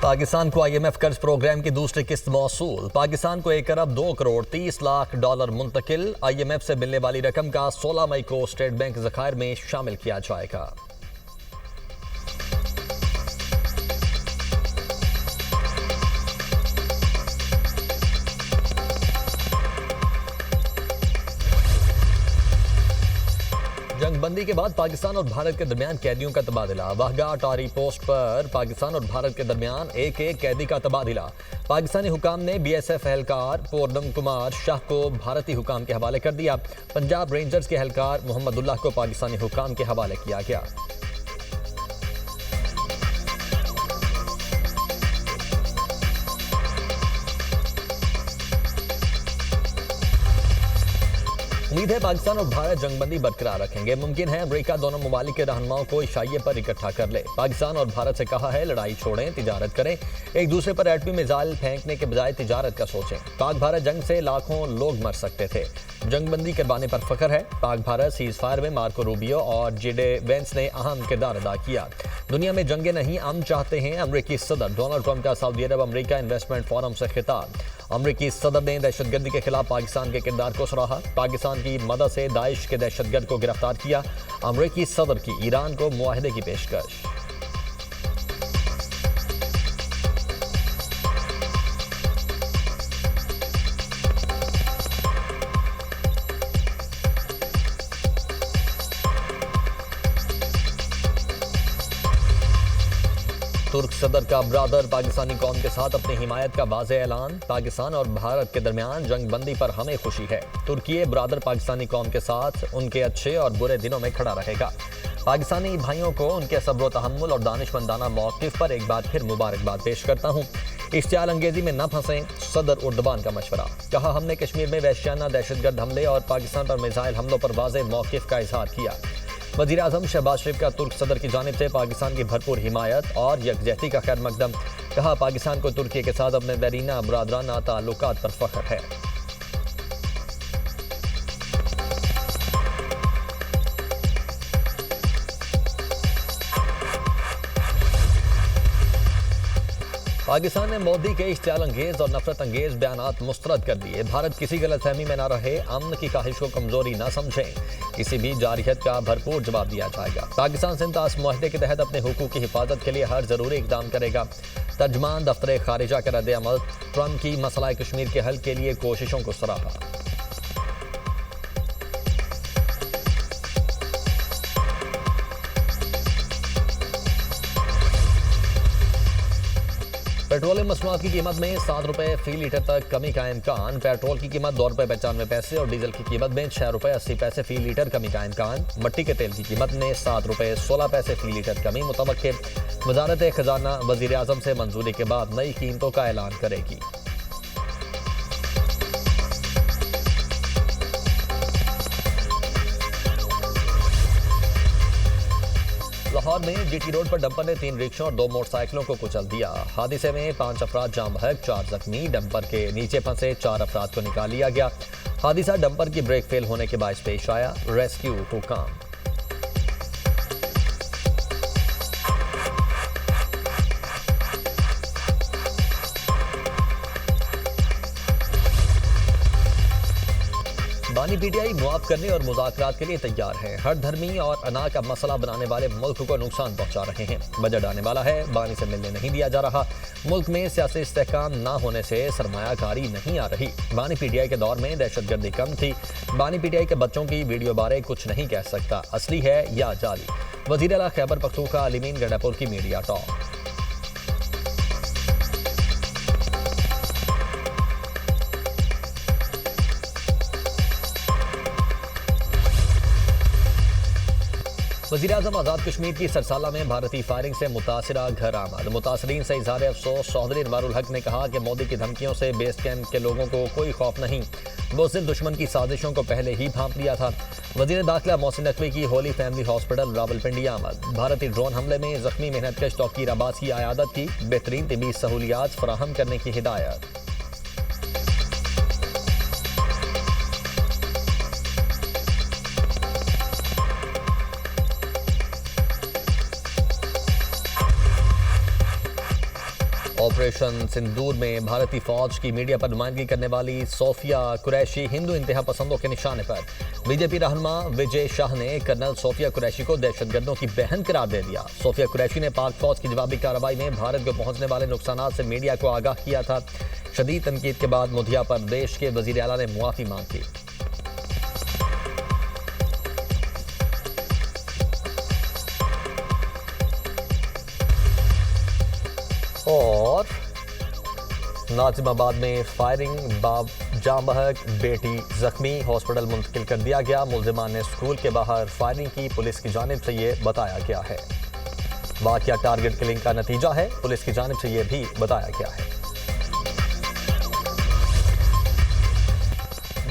पाकिस्तान को IMF कर्ज programme की दूसरी किस्त मौसूल। पाकिस्तान को 1 अरब 2 करोड़ 30 लाख डॉलर मुंतकिल। IMF से मिलने वाली रकम का 16 मई को स्टेट बैंक ज़खायर में शामिल किया जाएगा। जंगबंदी के बाद पाकिस्तान और भारत के दरमियान कैदियों का तबादला। वाहगा अटारी पोस्ट पर पाकिस्तान और भारत के दरमियान एक कैदी का तबादला। पाकिस्तानी हुकाम ने BSF एहलकार पूर्णम कुमार शाह को भारतीय हुकाम के हवाले कर दिया। पंजाब रेंजर्स के एहलकार मोहम्मदुल्लाह को पाकिस्तानी हुकाम के हवाले किया गया। उम्मीद है पाकिस्तान और भारत जंगबंदी बरकरार रखेंगे। मुमकिन है अमेरिका दोनों ममालिक के रहनुमाओं को ईशाइये पर इकट्ठा कर ले। पाकिस्तान और भारत से कहा है लड़ाई छोड़ें, तिजारत करें, एक दूसरे पर एटमी मिसाइल फेंकने के बजाय तिजारत का सोचें। पाक भारत जंग से लाखों लोग मर सकते थे, जंगबंदी करवाने पर फख्र है। पाक भारत सीज फायर में मार्को रूबियो और JD वेंस ने अहम किरदार अदा किया। दुनिया में जंगे नहीं अमन चाहते हैं। अमरीकी सदर डोनाल्ड ट्रंप का सऊदी अरब अमरीका इन्वेस्टमेंट फोरम से खिताब। अमरीकी सदर ने दहशतगर्दी के खिलाफ पाकिस्तान के किरदार को सराहा। पाकिस्तान की मदद से दाइश के दहशतगर्द को गिरफ्तार किया। अमरीकी सदर की ईरान को मुआहदे की पेशकश। तुर्क सदर का ब्रादर पाकिस्तानी कौम के साथ अपनी हिमायत का वाज़ेह ऐलान। पाकिस्तान और भारत के दरमियान जंगबंदी पर हमें खुशी है। तुर्की ब्रादर पाकिस्तानी कौम के साथ उनके अच्छे और बुरे दिनों में खड़ा रहेगा। पाकिस्तानी भाइयों को उनके सब्र तहम्मुल और दानिशमंदाना मौक़िफ़ पर एक बार फिर मुबारकबाद पेश करता हूँ। इश्तियाल अंगेजी में न फंसें, सदर उर्दबान का मशवरा। कहा हमने कश्मीर में वहशियाना दहशतगर्द हमले और पाकिस्तान पर मिसाइल हमलों पर वाज़ेह मौक़िफ़ का इज़हार किया। वज़ीर आज़म शहबाज शरीफ का तुर्क सदर की जानिब से पाकिस्तान की भरपूर हिमायत और यकजहती का खैर मकदम। कहा पाकिस्तान को तुर्की के साथ अपने दरीना बरादराना ताल्लुकात पर फख्र है। पाकिस्तान ने मोदी के इश्तियाल अंगेज और नफरत अंगेज बयानात मुस्तरद कर दिए। भारत किसी गलतफहमी में न रहे, अमन की ख्वाहिश को कमजोरी न समझें। किसी भी जारहियत का भरपूर जवाब दिया जाएगा। पाकिस्तान सिंध मुआहदे के तहत अपने हुकूक की हिफाजत के लिए हर जरूरी इकदाम करेगा। तर्जमान दफ्तर खारिजा का रद्द अमल। ट्रंप की मसला कश्मीर के हल के लिए कोशिशों को सराहा। पेट्रोलियम मसनूआत की कीमत में 7 रुपये फी लीटर तक कमी का इम्कान। पेट्रोल की कीमत 2 रुपये 95 पैसे और डीजल की कीमत में 6 रुपये 80 पैसे फी लीटर कमी का इम्कान। मट्टी के तेल की कीमत में 7 रुपये 16 पैसे फी लीटर कमी मुतवक्के। वजारत खजाना वजीर आजम से मंजूरी के बाद नई कीमतों का ऐलान करेगी। लाहौर में GT रोड पर डंपर ने 3 रिक्शों और 2 मोटरसाइकिलों को कुचल दिया। हादसे में 5 अफराद जाम बहक, 4 जख्मी। डंपर के नीचे फंसे 4 अफराद को निकाल लिया गया। हादसा डंपर की ब्रेक फेल होने के बायस पेश आया। रेस्क्यू हुकाम। बानी PTI मुआफ करने और मुज़ाकरात के लिए तैयार है। हर धर्मी और अना का मसला बनाने वाले मुल्क को नुकसान पहुंचा रहे हैं। बजट आने वाला है, बानी से मिलने नहीं दिया जा रहा। मुल्क में सियासी इस्तेहकाम न होने से सरमायाकारी नहीं आ रही। बानी PTI के दौर में दहशतगर्दी कम थी। बानी PTI के बच्चों की वीडियो बारे कुछ नहीं कह सकता, असली है या जाली। वज़ीर आला खैबर पख्तूनख्वा अलीमीन गंडापुर की मीडिया टॉक। वज़ीर आज़म आज़ाद कश्मीर की सरसाला में भारतीय फायरिंग से मुतासिरा घर आमद। मुतासरीन से इज़हार अफसोस। चौधरी अनवारुल हक ने कहा कि मोदी की धमकियों से बेस कैंप के लोगों को कोई खौफ नहीं, वो सिर्फ दुश्मन की साजिशों को पहले ही भांप लिया था। वज़ीर दाखिला मोहसिन नकवी की होली फैमिली हॉस्पिटल रावलपिंडी आमद। भारतीय ड्रोन हमले में जख्मी मेहनतकश तौकीर अब्बास की आयादत की। बेहतरीन तिबी सहूलियात फराहम करने की हिदायत। ऑपरेशन सिंदूर में भारतीय फौज की मीडिया पर नुमाइंदगी करने वाली सोफिया कुरैशी हिंदू इंतहा पसंदों के निशाने पर। बीजेपी रहनुमा विजय शाह ने कर्नल सोफिया कुरैशी को दहशतगर्दों की बहन करार दे दिया। सोफिया कुरैशी ने पाक फौज की जवाबी कार्रवाई में भारत को पहुंचने वाले नुकसान से मीडिया को आगाह किया था। शदीद तनकीद के बाद मुधिया पर देश के वजीर आला ने मुआफी मांग की। और नाजिमाबाद में फायरिंग, बाप जाम बहक, बेटी जख्मी, हॉस्पिटल मुंतकिल कर दिया गया। मुलजिमान ने स्कूल के बाहर फायरिंग की, पुलिस की जानिब से ये बताया गया है। वाकया टारगेट किलिंग का नतीजा है, पुलिस की जानिब से यह भी बताया गया है।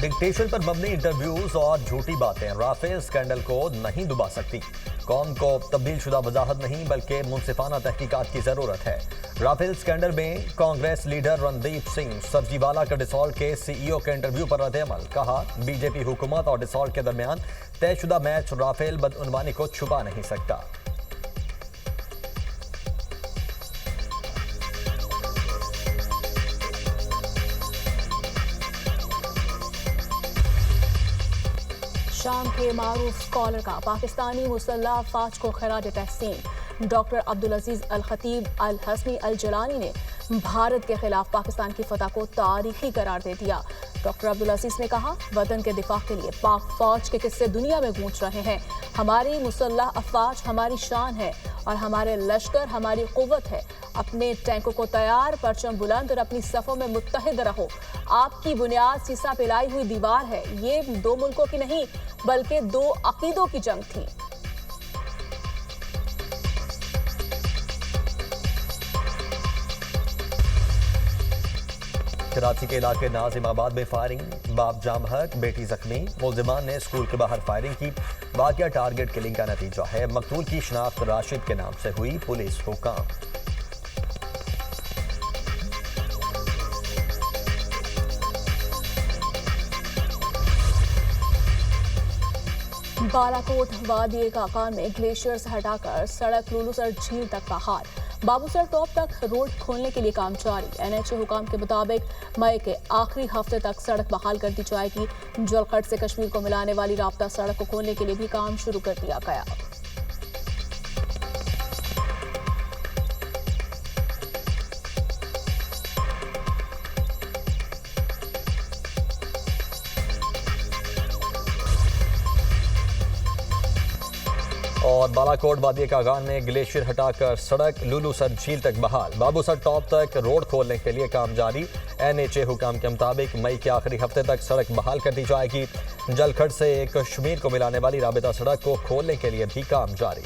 डिक्टेशन पर मबनी इंटरव्यूज और झूठी बातें राफेल स्कैंडल को नहीं डुबा सकती। कौम को तब्दील शुदा वजाहत नहीं बल्कि मुनसिफाना तहकीकात की जरूरत है। राफेल स्कैंडल में कांग्रेस लीडर रणदीप सिंह सरजीवाला का डिसॉल्ट के सीईओ के इंटरव्यू पर रद्द-ए-अमल। कहा, बीजेपी हुकूमत और डिसॉल्ट के दरमियान तयशुदा मैच राफेल बदउनवानी को छुपा नहीं सकता। शाम के मारूफ स्कॉलर का पाकिस्तानी मुसल्लह अफवाज को खराज तहसीन। डॉक्टर अब्दुल अजीज अल खतीब अल हसनी अल जलानी ने भारत के खिलाफ पाकिस्तान की फतह को तारीखी करार दे दिया। डॉक्टर अब्दुल अजीज ने कहा, वतन के दिफा के लिए पाक फौज के किस्से दुनिया में गूंज रहे हैं। हमारी मुसल्लह अफवाज हमारी शान है और हमारे लश्कर हमारी कुव्वत है। अपने टैंकों को तैयार, परचम बुलंद और अपनी सफ़ों में मुत्तहिद रहो। आपकी बुनियाद सीसा पिलाई हुई दीवार है। ये दो मुल्कों की नहीं बल्कि दो अकीदों की जंग थी। कराची के इलाके नाजिमाबाद में फायरिंग, बाप जाम हक, बेटी जख्मी, मुलजिमान ने स्कूल के बाहर फायरिंग की। वाकया टारगेट किलिंग का नतीजा है। मकतूल की शनाख्त राशिद के नाम से हुई, पुलिस को काम। बालाकोट वादी काकान में ग्लेशियर से हटाकर सड़क लुलूसर झील तक बहाल। बाबूसर टॉप तक रोड खोलने के लिए काम जारी। एनएचए हुकाम के मुताबिक मई के आखिरी हफ्ते तक सड़क बहाल कर दी जाएगी। जलखट से कश्मीर को मिलाने वाली राब्ता सड़क को खोलने के लिए भी काम शुरू कर दिया गया। और बालाकोट वादी कागान में ग्लेशियर हटाकर सड़क लुलूसर झील तक बहाल। बाबूसर टॉप तक रोड खोलने के लिए काम जारी। एनएचए हुकाम के मुताबिक मई के आखिरी हफ्ते तक सड़क बहाल कर दी जाएगी। जलखट से कश्मीर को मिलाने वाली राबिता सड़क को खोलने के लिए भी काम जारी।